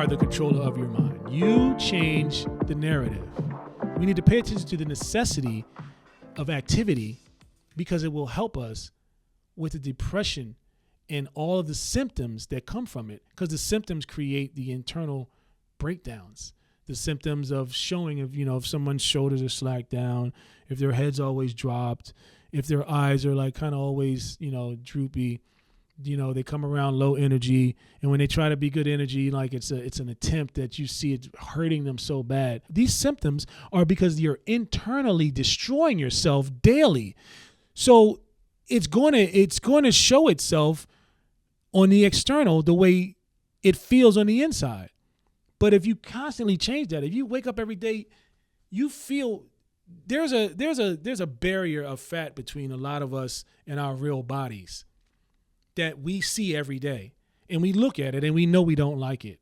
are the controller of your mind. You change the narrative. We need to pay attention to the necessity of activity because it will help us with the depression and all of the symptoms that come from it, because the symptoms create the internal breakdowns. The symptoms of showing if someone's shoulders are slacked down, if their head's always dropped, if their eyes are like kind of always, droopy, they come around low energy. And when they try to be good energy, like it's an attempt that you see it hurting them so bad. These symptoms are because you're internally destroying yourself daily. So it's going to show itself on the external the way it feels on the inside. But if you constantly change that, if you wake up every day, you feel there's a barrier of fat between a lot of us and our real bodies that we see every day. And we look at it and we know we don't like it.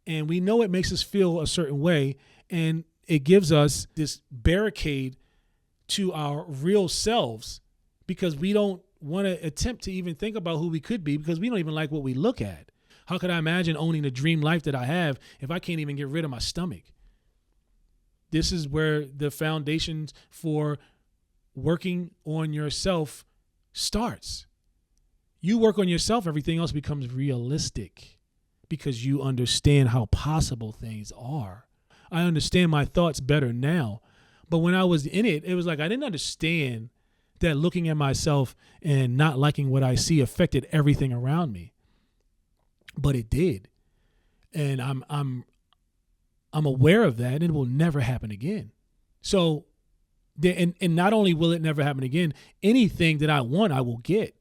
And we know it makes us feel a certain way. And it gives us this barricade to our real selves because we don't want to attempt to even think about who we could be because we don't even like what we look at. How could I imagine owning the dream life that I have if I can't even get rid of my stomach? This is where the foundations for working on yourself starts. You work on yourself, everything else becomes realistic because you understand how possible things are. I understand my thoughts better now. But when I was in it, it was like I didn't understand that looking at myself and not liking what I see affected everything around me. But it did. And I'm aware of that, and it will never happen again. So, and not only will it never happen again, anything that I want, I will get.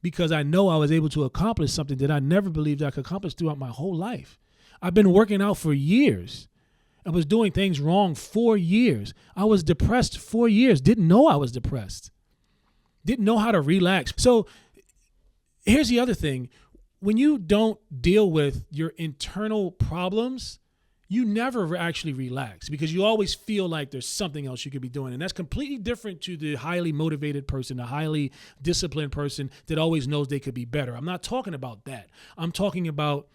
Because I know I was able to accomplish something that I never believed I could accomplish throughout my whole life. I've been working out for years. I was doing things wrong for years. I was depressed for years. Didn't know I was depressed. Didn't know how to relax. So here's the other thing. When you don't deal with your internal problems, you never actually relax because you always feel like there's something else you could be doing. And that's completely different to the highly motivated person, the highly disciplined person that always knows they could be better. I'm not talking about that. I'm talking about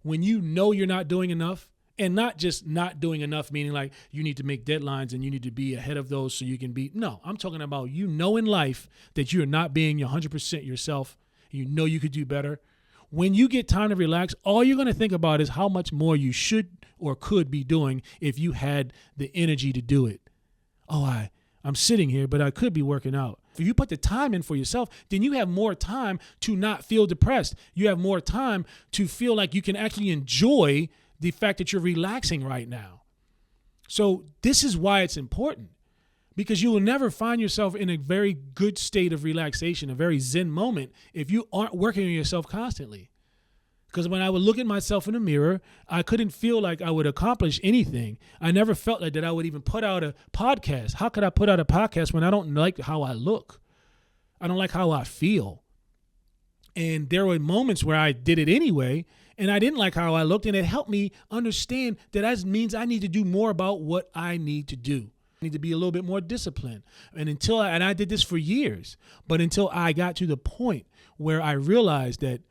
when you know you're not doing enough, and not just not doing enough, meaning like you need to make deadlines and you need to be ahead of those so you can be. No, I'm talking about in life that you're not being 100% yourself. You know you could do better. When you get time to relax, all you're going to think about is how much more you should or could be doing if you had the energy to do it. Oh, I'm sitting here, but I could be working out. If you put the time in for yourself, then you have more time to not feel depressed. You have more time to feel like you can actually enjoy the fact that you're relaxing right now. So this is why it's important, because you will never find yourself in a very good state of relaxation, a very zen moment, if you aren't working on yourself constantly. Because when I would look at myself in the mirror, I couldn't feel like I would accomplish anything. I never felt like that I would even put out a podcast. How could I put out a podcast when I don't like how I look? I don't like how I feel. And there were moments where I did it anyway, and I didn't like how I looked, and it helped me understand that means I need to do more about what I need to do. I need to be a little bit more disciplined. And I did this for years, but until I got to the point where I realized that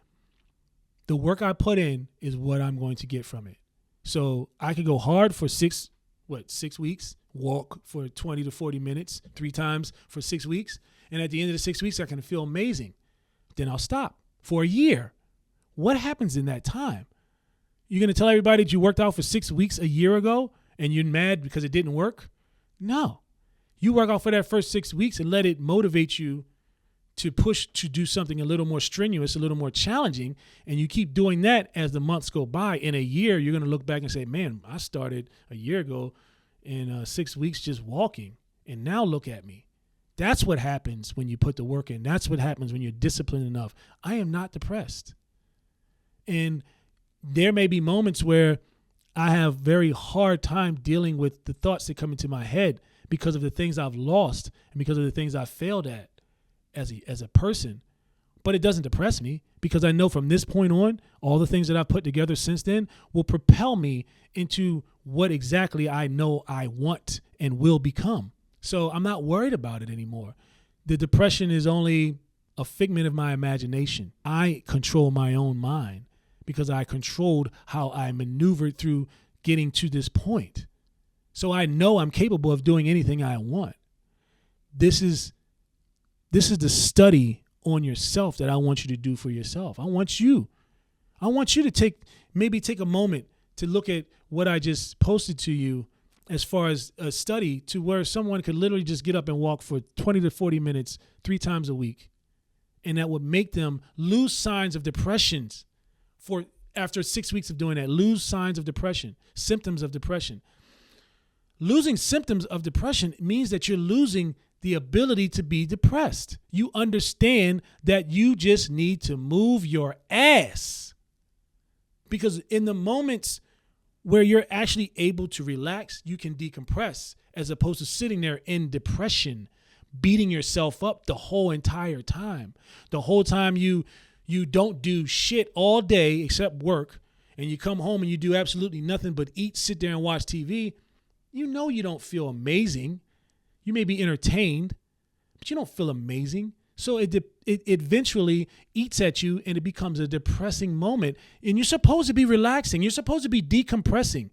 the work I put in is what I'm going to get from it. So I could go hard for 6 weeks, walk for 20 to 40 minutes, 3 times for 6 weeks. And at the end of the 6 weeks, I can feel amazing. Then I'll stop for a year. What happens in that time? You're going to tell everybody that you worked out for 6 weeks a year ago and you're mad because it didn't work? No. You work out for that first 6 weeks and let it motivate you to push to do something a little more strenuous, a little more challenging, and you keep doing that as the months go by. In a year, you're going to look back and say, man, I started a year ago in 6 weeks just walking, and now look at me. That's what happens when you put the work in. That's what happens when you're disciplined enough. I am not depressed. And there may be moments where I have very hard time dealing with the thoughts that come into my head because of the things I've lost and because of the things I've failed at as a person. But it doesn't depress me because I know from this point on, all the things that I've put together since then will propel me into what exactly I know I want and will become. So I'm not worried about it anymore. The depression is only a figment of my imagination. I control my own mind because I controlled how I maneuvered through getting to this point. So I know I'm capable of doing anything I want. This is the study on yourself that I want you to do for yourself. I want you to take a moment to look at what I just posted to you as far as a study to where someone could literally just get up and walk for 20 to 40 minutes 3 times a week. And that would make them lose signs of depressions after 6 weeks of doing that, lose signs of depression, symptoms of depression. Losing symptoms of depression means that you're losing the ability to be depressed. You understand that you just need to move your ass. Because in the moments where you're actually able to relax, you can decompress, as opposed to sitting there in depression, beating yourself up the whole entire time. The whole time you don't do shit all day except work, and you come home and you do absolutely nothing but eat, sit there and watch TV. You know you don't feel amazing. You may be entertained, but you don't feel amazing. So it eventually eats at you, and it becomes a depressing moment. And you're supposed to be relaxing. You're supposed to be decompressing.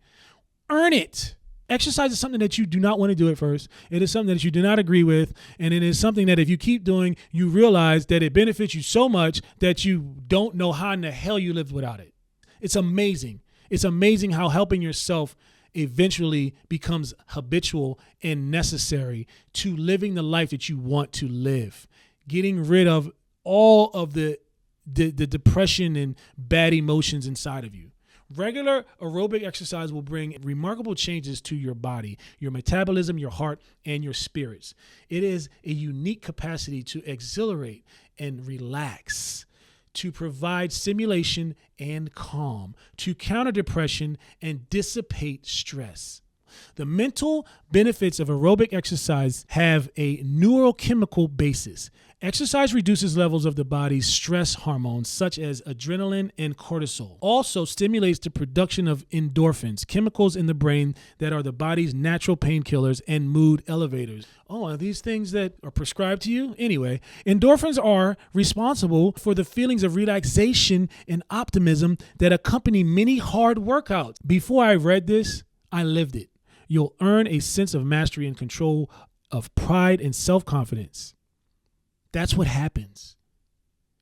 Earn it. Exercise is something that you do not want to do at first. It is something that you do not agree with. And it is something that if you keep doing, you realize that it benefits you so much that you don't know how in the hell you lived without it. It's amazing. It's amazing how helping yourself eventually becomes habitual and necessary to living the life that you want to live. Getting rid of all of the depression and bad emotions inside of you. Regular aerobic exercise will bring remarkable changes to your body, your metabolism, your heart, and your spirits. It is a unique capacity to exhilarate and relax, to provide stimulation and calm, to counter depression and dissipate stress. The mental benefits of aerobic exercise have a neurochemical basis. Exercise reduces levels of the body's stress hormones such as adrenaline and cortisol. Also stimulates the production of endorphins, chemicals in the brain that are the body's natural painkillers and mood elevators. Oh, are these things that are prescribed to you? Anyway, endorphins are responsible for the feelings of relaxation and optimism that accompany many hard workouts. Before I read this, I lived it. You'll earn a sense of mastery and control, of pride and self-confidence. That's what happens.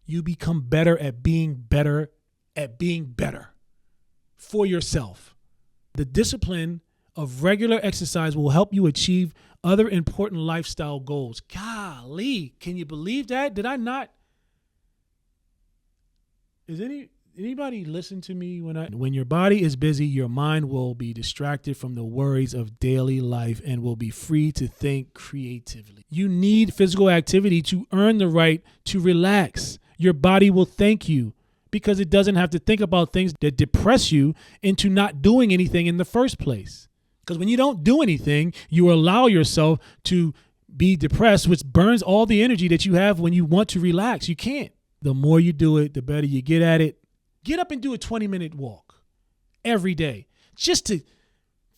You become better at being better for yourself. The discipline of regular exercise will help you achieve other important lifestyle goals. Golly, can you believe that? Did I not? Is anybody listen to me when your body is busy, your mind will be distracted from the worries of daily life and will be free to think creatively. You need physical activity to earn the right to relax. Your body will thank you because it doesn't have to think about things that depress you into not doing anything in the first place. Because when you don't do anything, you allow yourself to be depressed, which burns all the energy that you have when you want to relax. You can't. The more you do it, the better you get at it. Get up and do a 20-minute walk every day just to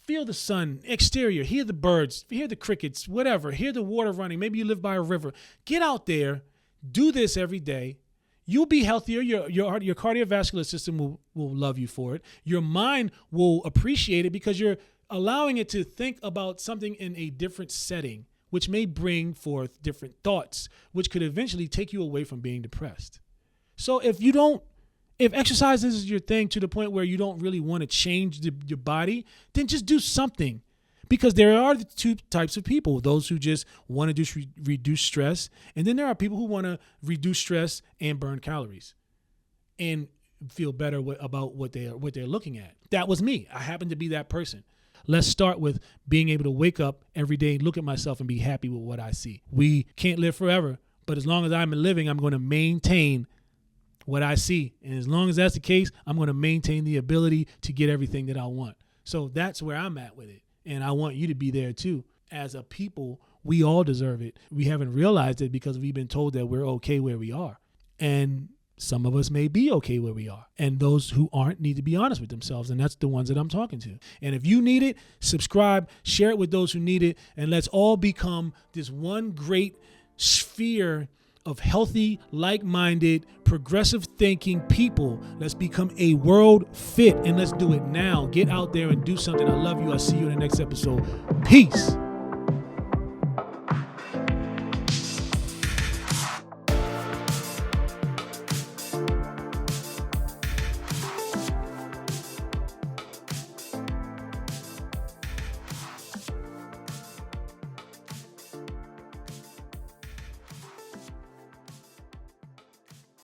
feel the sun, exterior, hear the birds, hear the crickets, whatever, hear the water running. Maybe you live by a river. Get out there, do this every day. You'll be healthier. Your cardiovascular system will love you for it. Your mind will appreciate it because you're allowing it to think about something in a different setting, which may bring forth different thoughts, which could eventually take you away from being depressed. So if exercise is your thing to the point where you don't really want to change your body, then just do something. Because there are the two types of people, those who just want to just reduce stress. And then there are people who want to reduce stress and burn calories and feel better about what they're looking at. That was me. I happen to be that person. Let's start with being able to wake up every day, look at myself and be happy with what I see. We can't live forever, but as long as I'm living, I'm going to maintain what I see. And as long as that's the case, I'm going to maintain the ability to get everything that I want. So that's where I'm at with it. And I want you to be there too. As a people, we all deserve it. We haven't realized it because we've been told that we're okay where we are. And some of us may be okay where we are. And those who aren't need to be honest with themselves. And that's the ones that I'm talking to. And if you need it, subscribe, share it with those who need it. And let's all become this one great sphere of healthy, like-minded, progressive thinking people. Let's become a world fit, and let's do it now. Get out there and do something. I love you. I'll see you in the next episode. Peace.